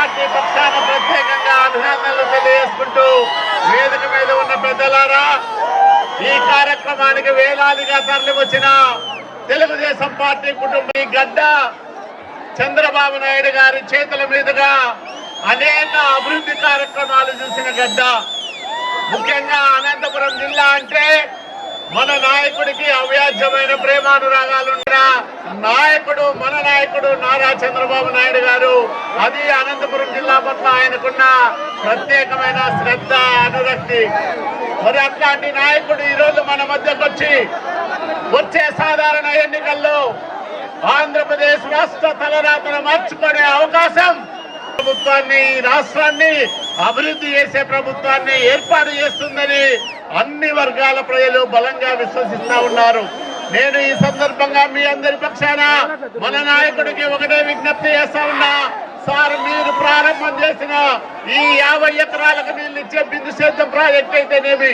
Party పక్షాన ప్రత్యేకంగా అభినందనలు తెలియజేసుకుంటూ వేదిక మీద ఉన్న పెద్దలారా, ఈ కార్యక్రమానికి వేలాదిగా తరలి వచ్చిన తెలుగుదేశం పార్టీ కుటుంబం ఈ గడ్డ చంద్రబాబు నాయుడు గారి చేతుల మీదుగా అనేక అభివృద్ధి కార్యక్రమాలు చూసిన గడ్డ. ముఖ్యంగా అనంతపురం జిల్లా అంటే మన నాయకుడికి అవ్యాజ్యమైన ప్రేమానురాగాలున్న నాయకుడు మన నాయకుడు నారా చంద్రబాబు నాయుడు గారు. అది అనంతపురం జిల్లా పట్ల ఆయనకున్న ప్రత్యేకమైన శ్రద్ధ, అనురక్తి. మరి అట్లాంటి నాయకుడు ఈరోజు మన మధ్యకు వచ్చే సాధారణ ఎన్నికల్లో ఆంధ్రప్రదేశ్ రాష్ట్ర తలరాతను మార్చుకునే అవకాశం, ప్రభుత్వాన్ని, రాష్ట్రాన్ని అభివృద్ధి చేసే ప్రభుత్వాన్ని ఏర్పాటు చేస్తుందని అన్ని వర్గాల ప్రజలు బలంగా విశ్వసిస్తా ఉన్నారు. నేను ఈ సందర్భంగా మీ అందరి పక్షాన మన నాయకుడికి ఒకటే విజ్ఞప్తి చేస్తా ఉన్నా. సార్, మీరు ప్రారంభం చేసిన ఈ 50 ఎకరాలకు నీళ్ళు ఇచ్చే బిందు సేద్యం ప్రాజెక్ట్ అయితేనేమి,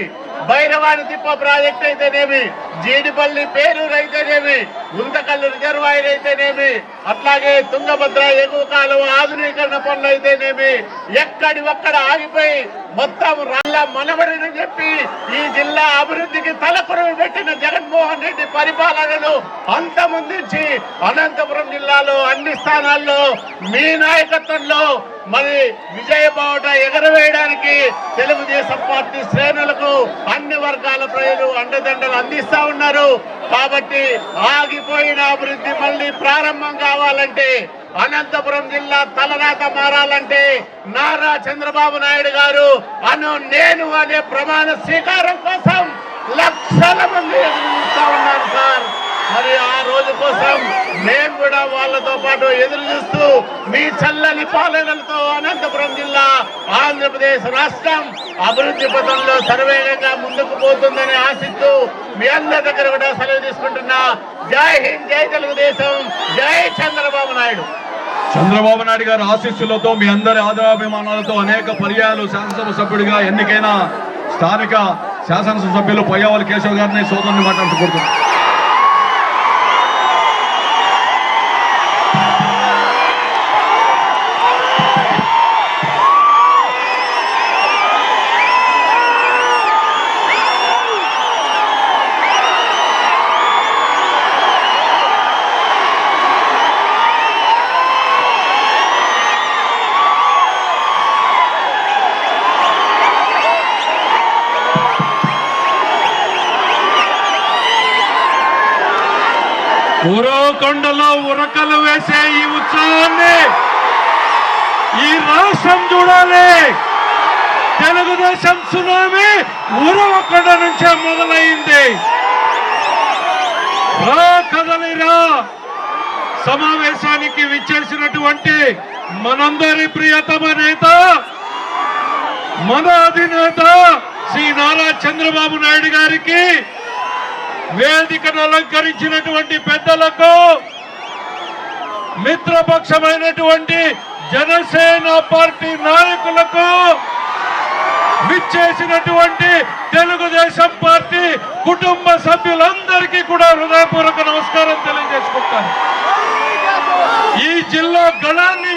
భైరవాణి తిప్ప ప్రాజెక్ట్ అయితేనేమి, జీడిపల్లి పేరూరు అయితేనేమి, గుంతకల్లు రిజర్వాయర్ అయితేనేమి, అట్లాగే తుంగభద్ర ఎగువ కాలువ ఆధునీకరణ పనులు అయితేనేమి, ఎక్కడి ఒక్కడ ఆగిపోయి మొత్తం రాళ్ళ మనవడిని చెప్పి ఈ జిల్లా అభివృద్ధికి తలకొరువు పెట్టిన జగన్మోహన్ రెడ్డి పరిపాలనను అంతమొందించి అనంతపురం జిల్లాలో అన్ని స్థానాల్లో మీ నాయకత్వంలో మరి విజయబావుట ఎగరవేయడానికి తెలుగుదేశం పార్టీ శ్రేణులకు అన్ని వర్గాల ప్రజలు అండదండలు అందిస్తా ఉన్నారు. కాబట్టి ఆగిపోయిన అభివృద్ధి మళ్ళీ ప్రారంభం కావాలంటే, అనంతపురం జిల్లా తలరాత మారాలంటే నారా చంద్రబాబు నాయుడు గారు నేను అనే ప్రమాణ స్వీకారం కోసం లక్షల మంది ఎదురు చూస్తా ఉన్నారు సార్. మరి ఆ రోజు కోసం మేము కూడా వాళ్ళతో పాటు ఎదురు చూస్తూ మీ చల్లని పాలనలతో అనంతపురం జిల్లా, ఆంధ్రప్రదేశ్ రాష్ట్రం అభివృద్ధి పథంలో సర్వేగంగా ముందుకు పోతుందని ఆశిస్తూ మీ అందరి దగ్గర కూడా సెలవు తీసుకుంటున్నా. జై హింద్, జై తెలుగుదేశం, జై చంద్రబాబు నాయుడు. చంద్రబాబు నాయుడు గారి ఆశీస్సులతో మీ అందరి ఆదరాభిమానాలతో అనేక పర్యాయాలు శాసనసభ సభ్యుడిగా ఎన్నికైన స్థానిక శాసనసభ సభ్యులు పయ్యావల కేశవ్ గారిని సోదరుని మాట్లాడుకుంటున్నారు. ఉరవకొండలో ఉరకలు వేసే ఈ ఉత్సవాన్ని ఈ రాష్ట్రం చూడాలి. తెలుగుదేశం సునామీ ఉరవకొండ నుంచే మొదలైంది. రా కదలిరా సమావేశానికి విచ్చేసినటువంటి మనందరి ప్రియతమ నేత, మన అధినేత శ్రీ నారా చంద్రబాబు నాయుడు గారికి, వేదికను అలంకరించినటువంటి పెద్దలకు, మిత్రపక్షమైనటువంటి జనసేన పార్టీ నాయకులకు, విచ్చేసినటువంటి తెలుగుదేశం పార్టీ కుటుంబ సభ్యులందరికీ కూడా హృదయపూర్వక నమస్కారం తెలియజేసుకుంటాను. ఈ జిల్లా గళాన్ని